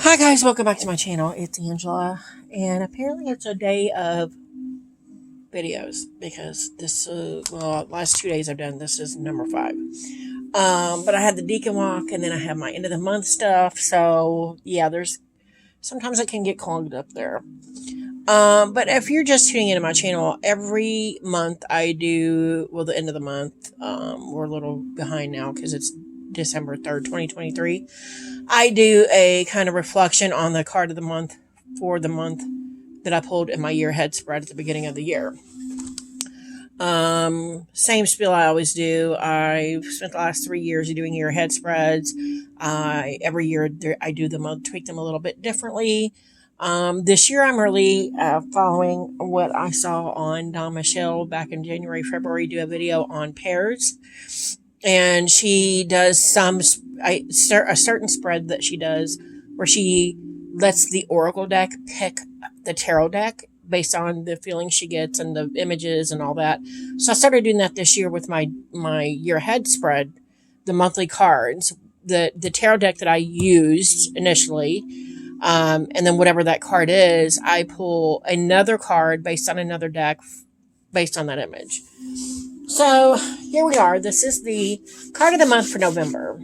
Hi guys, welcome back to my channel. It's Angela, and apparently it's a day of videos because last 2 days I've done this is number 5. But I had the Deacon Walk, and then I have my end of the month stuff. So yeah, there's sometimes it can get clogged up there. But if you're just tuning into my channel, every month I do the end of the month. We're a little behind now because it's December 3rd, 2023. I do a kind of reflection on the card of the month for the month that I pulled in my year ahead spread at the beginning of the year. Same spiel I always do. I've spent the last 3 years doing year ahead spreads. Every year I do them, I'll tweak them a little bit differently. This year I'm really following what I saw on Don Michelle back in January, February, do a video on pairs. And she does a certain spread that she does where she lets the Oracle deck pick the tarot deck based on the feelings she gets and the images and all that. So I started doing that this year with my year ahead spread, the monthly cards, the tarot deck that I used initially. And then whatever that card is, I pull another card based on another deck based on that image. So here we are. This is the card of the month for November.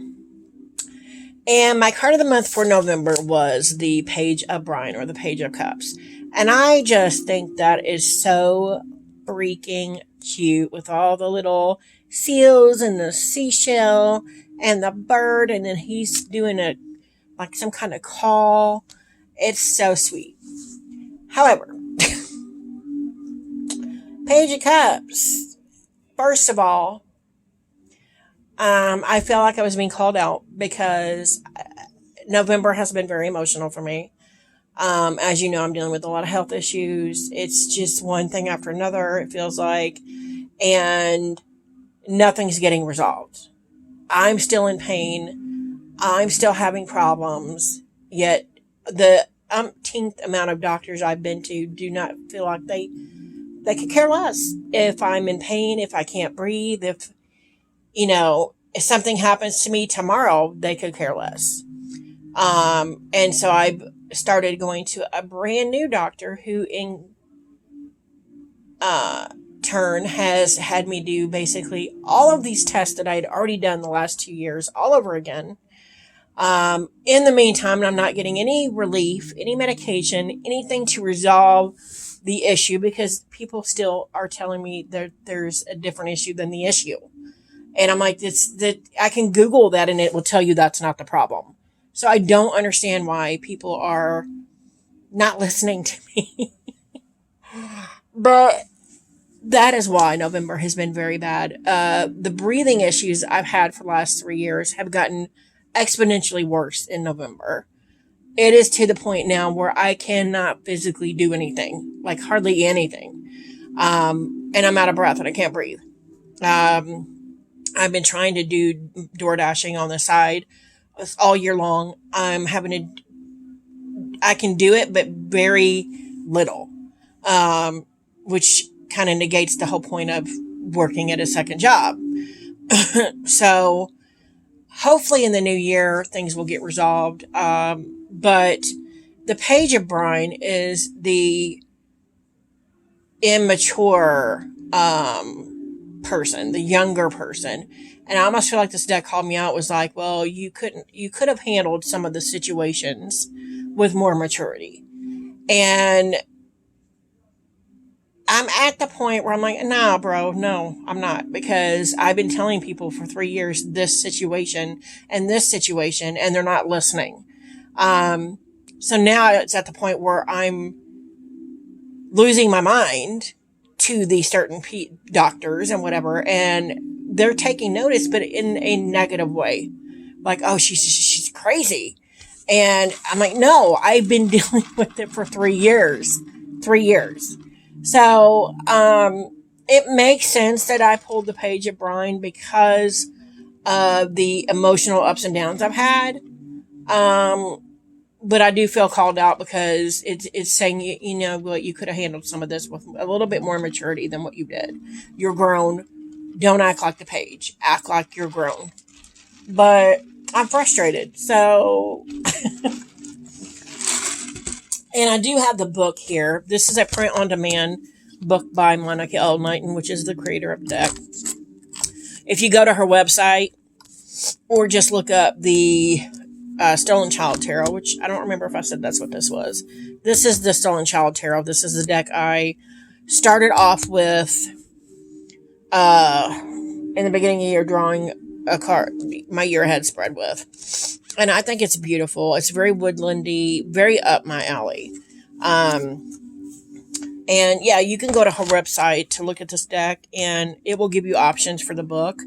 And my card of the month for November was the Page of Brine, or the Page of Cups. And I just think that is so freaking cute with all the little seals and the seashell and the bird. And then he's doing some kind of call. It's so sweet. However, Page of Cups. First of all, I felt like I was being called out because November has been very emotional for me. As you know, I'm dealing with a lot of health issues. It's just one thing after another, it feels like, and nothing's getting resolved. I'm still in pain. I'm still having problems, yet the umpteenth amount of doctors I've been to do not feel like they could care less if I'm in pain, if I can't breathe, if something happens to me tomorrow, they could care less. And so I started going to a brand new doctor who in turn has had me do basically all of these tests that I had already done the last 2 years all over again. In the meantime, I'm not getting any relief, any medication, anything to resolve the issue, because people still are telling me that there's a different issue than the issue. And I'm like, I can Google that and it will tell you that's not the problem. So I don't understand why people are not listening to me. But that is why November has been very bad. The breathing issues I've had for the last 3 years have gotten exponentially worse in November. It is to the point now where I cannot physically do anything, like hardly anything. And I'm out of breath and I can't breathe. I've been trying to do door dashing on the side all year long. I can do it, but very little, which kind of negates the whole point of working at a second job. So hopefully in the new year, things will get resolved. But the Page of Brine is the immature person, the younger person. And I almost feel like this deck called me out. It was like, well, you could have handled some of the situations with more maturity. And I'm at the point where I'm like, nah, bro, no, I'm not. Because I've been telling people for 3 years this situation, and they're not listening. So now it's at the point where I'm losing my mind to these certain doctors and whatever, and they're taking notice, but in a negative way. Like, oh, she's crazy. And I'm like, no, I've been dealing with it for 3 years. 3 years. So, it makes sense that I pulled the Page of Brine because of the emotional ups and downs I've had. But I do feel called out because it's saying, you could have handled some of this with a little bit more maturity than what you did. You're grown. Don't act like the Page. Act like you're grown. But I'm frustrated. So And I do have the book here. This is a print on demand book by Monica L. Knighton, which is the creator of the deck. If you go to her website or just look up the Stolen Child Tarot, which I don't remember if I said that's what this was. This is the Stolen Child Tarot. This is the deck I started off with in the beginning of the year, drawing a card, my year ahead spread with. And I think it's beautiful. It's very woodlandy, very up my alley. And yeah, you can go to her website to look at this deck, and it will give you options for the book.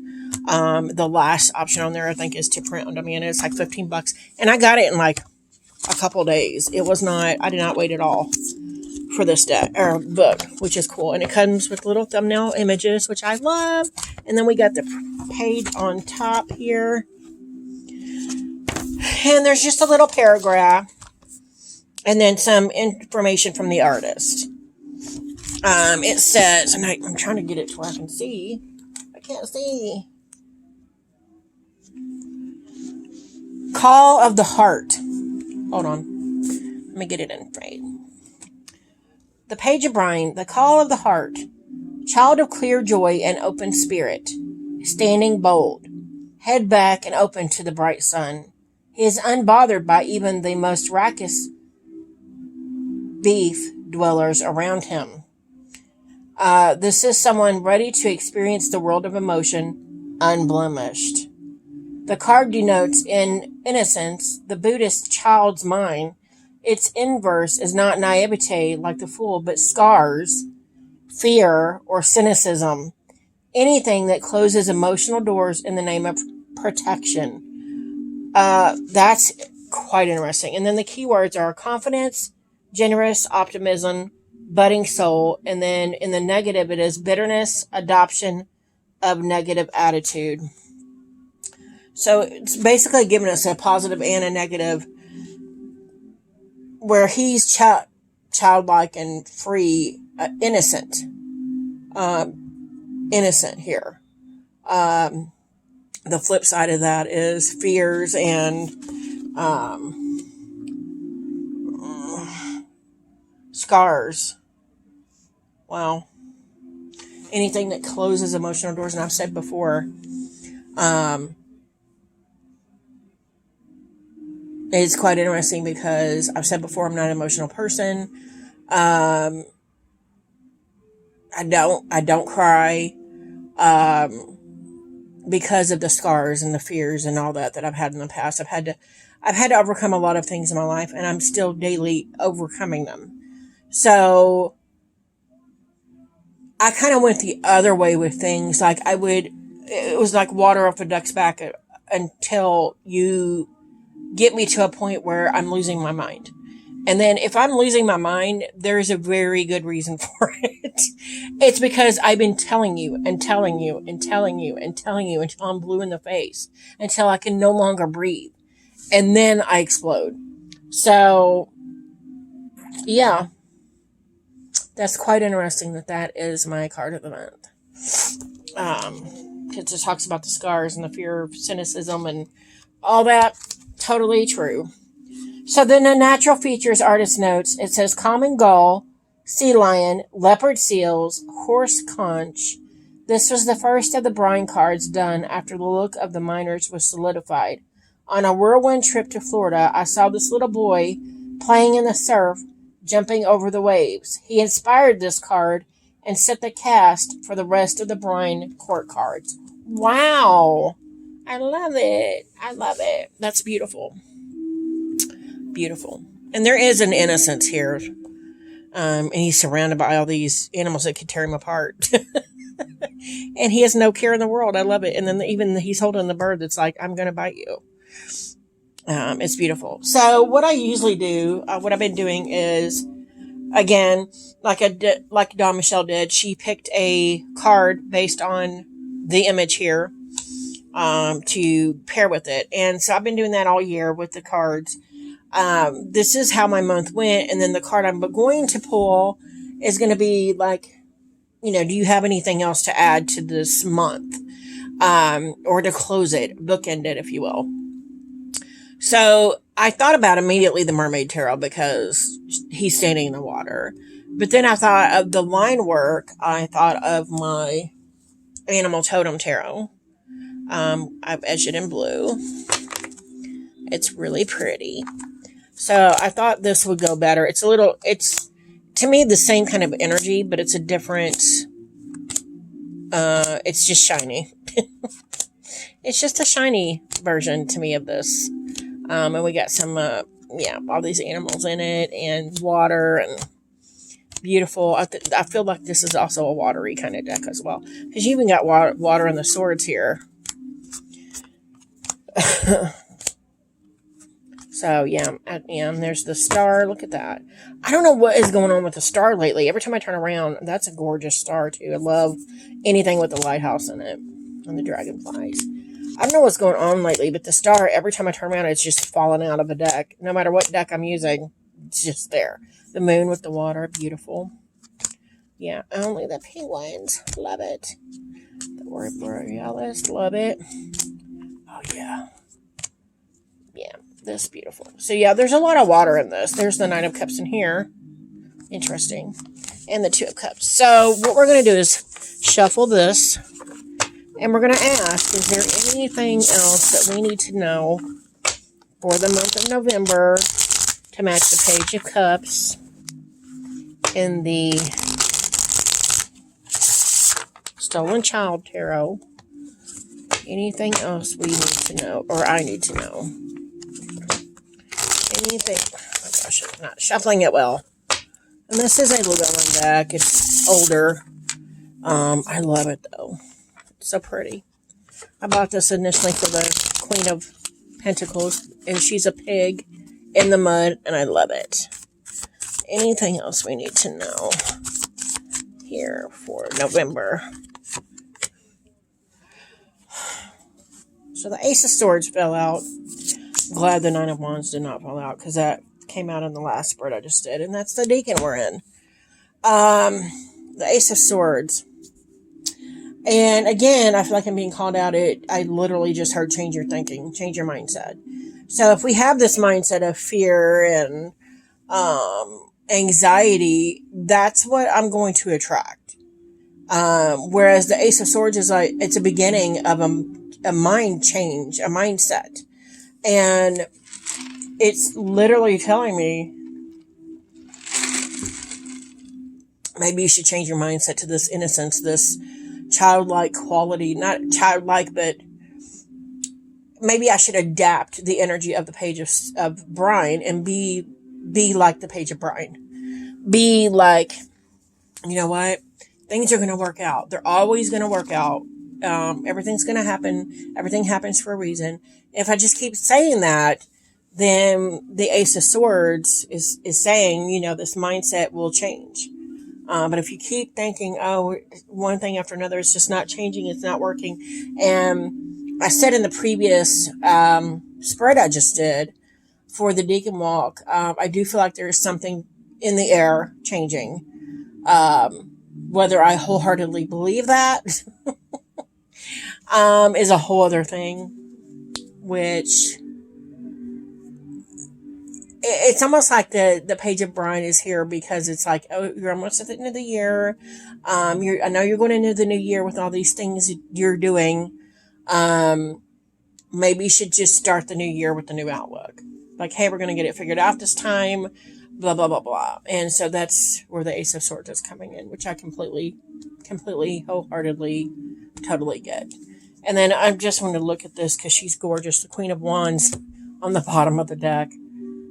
The last option on there, I think, is to print on demand. It's like $15, and I got it in like a couple days. It was not, I did not wait at all for this deck or book, which is cool. And it comes with little thumbnail images, which I love. And then we got the page on top here, and there's just a little paragraph, and then some information from the artist. It says, and I'm trying to get it to where I can see. I can't see. Call of the Heart. Hold on. Let me get it in frame. The Page of Brine, the Call of the Heart. Child of clear joy and open spirit. Standing bold. Head back and open to the bright sun. He is unbothered by even the most raucous beef dwellers around him. This is someone ready to experience the world of emotion unblemished. The card denotes in innocence the Buddhist child's mind. Its inverse is not naivete like the fool, but scars, fear, or cynicism. Anything that closes emotional doors in the name of protection. That's quite interesting. And then the keywords are confidence, generous, optimism, budding soul, and then in the negative it is bitterness, adoption of negative attitude. So it's basically giving us a positive and a negative, where he's childlike and free, innocent here. The flip side of that is fears and scars. Wow. Anything that closes emotional doors. And I've said before, it's quite interesting because I've said before, I'm not an emotional person. I don't cry, because of the scars and the fears and all that I've had in the past. I've had to overcome a lot of things in my life, and I'm still daily overcoming them. So I kind of went the other way with things. Like it was like water off a duck's back until you get me to a point where I'm losing my mind. And then if I'm losing my mind, there's a very good reason for it. It's because I've been telling you and telling you and telling you and telling you until I'm blue in the face, until I can no longer breathe. And then I explode. So, yeah. That's quite interesting that is my card of the month. Because it talks about the scars and the fear of cynicism and all that. Totally true. So then the natural features artist notes, it says common gull, sea lion, leopard seals, horse conch. This was the first of the brine cards done after the look of the miners was solidified. On a whirlwind trip to Florida, I saw this little boy playing in the surf, jumping over the waves. He inspired this card and set the cast for the rest of the brine court cards. Wow. I love it. I love it. That's beautiful. Beautiful. And there is an innocence here. And he's surrounded by all these animals that could tear him apart. And he has no care in the world. I love it. And then even he's holding the bird that's like, I'm going to bite you. It's beautiful. So what I usually do, what I've been doing is, again, like Dawn Michelle did, she picked a card based on the image here. To pair with it. And so I've been doing that all year with the cards. This is how my month went. And then the card I'm going to pull is going to be like, do you have anything else to add to this month? Or to close it, bookend it, if you will. So I thought about immediately the Mermaid Tarot because he's standing in the water. But then I thought of the line work. I thought of my Animal Totem Tarot. I've etched it in blue. It's really pretty. So I thought this would go better. It's to me the same kind of energy, but it's a different, it's just shiny. It's just a shiny version to me of this. And we got some, all these animals in it and water and beautiful. I feel like this is also a watery kind of deck as well. Because you even got water in the swords here. So, and there's the star. Look at that. I don't know what is going on with the star lately. Every time I turn around, that's a gorgeous star, too. I love anything with the lighthouse in it. And the dragonflies. I don't know what's going on lately, but the star, every time I turn around, it's just falling out of a deck. No matter what deck I'm using, it's just there. The moon with the water, beautiful. Yeah, only the penguins. Love it. The Aurora Borealis, love it. Oh, yeah. Yeah, this is beautiful. So, yeah, there's a lot of water in this. There's the Nine of Cups in here. Interesting. And the Two of Cups. So, what we're going to do is shuffle this. And we're going to ask, is there anything else that we need to know for the month of November to match the Page of Cups in the Stolen Child Tarot? Anything else we need to know, or I need to know? Anything? Oh my gosh, I'm not shuffling it well. And this is a Llewellyn deck. It's older. I love it though. It's so pretty. I bought this initially for the Queen of Pentacles, and she's a pig in the mud, and I love it. Anything else we need to know here for November? So the Ace of Swords fell out. Glad the Nine of Wands did not fall out, because that came out in the last spread I just did, and that's the Deacon we're in. The Ace of Swords. And again, I feel like I'm being called out. I literally just heard change your thinking, change your mindset. So if we have this mindset of fear and anxiety, that's what I'm going to attract. Whereas the Ace of Swords is like, it's a beginning of a mind change, a mindset. And it's literally telling me, maybe you should change your mindset to this innocence, this childlike quality. Not childlike, but maybe I should adapt the energy of the Page of Brine and be like the Page of Brine. Be like, you know what? Things are going to work out. They're always going to work out. Everything's going to happen. Everything happens for a reason. If I just keep saying that, then the Ace of Swords is saying, this mindset will change. But if you keep thinking, oh, one thing after another, it's just not changing, it's not working. And I said in the previous spread I just did for the Deacon Walk, I do feel like there's something in the air changing. Whether I wholeheartedly believe that is a whole other thing, which it's almost like the Page of Brine is here because it's like, oh, you're almost at the end of the year. I know you're going into the new year with all these things you're doing. Maybe you should just start the new year with the new outlook. Like, hey, we're going to get it figured out this time, blah, blah, blah, blah. And so that's where the Ace of Swords is coming in, which I completely, wholeheartedly, totally get. And then I just want to look at this because she's gorgeous. The Queen of Wands on the bottom of the deck.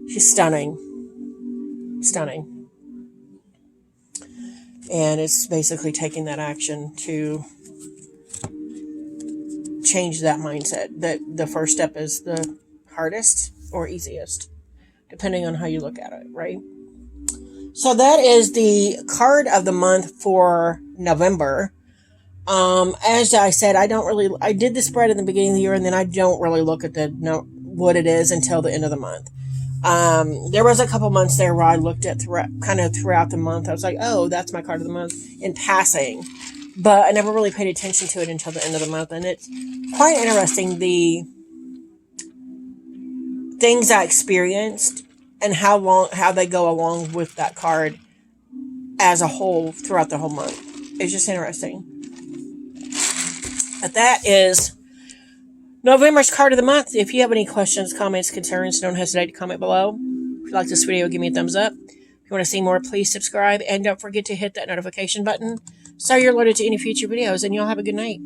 She's stunning. Stunning. And it's basically taking that action to change that mindset. The first step is the hardest or easiest, depending on how you look at it, right? So that is the card of the month for November. As I said, I did the spread in the beginning of the year, and then I don't really look at what it is until the end of the month. There was a couple months there where I looked at throughout the month. I was like, oh, that's my card of the month in passing, but I never really paid attention to it until the end of the month. And it's quite interesting. The things I experienced and how they go along with that card as a whole throughout the whole month. It's just interesting. But that is November's card of the month. If you have any questions, comments, concerns, don't hesitate to comment below. If you like this video, give me a thumbs up. If you want to see more, please subscribe. And don't forget to hit that notification button so you're alerted to any future videos. And y'all have a good night.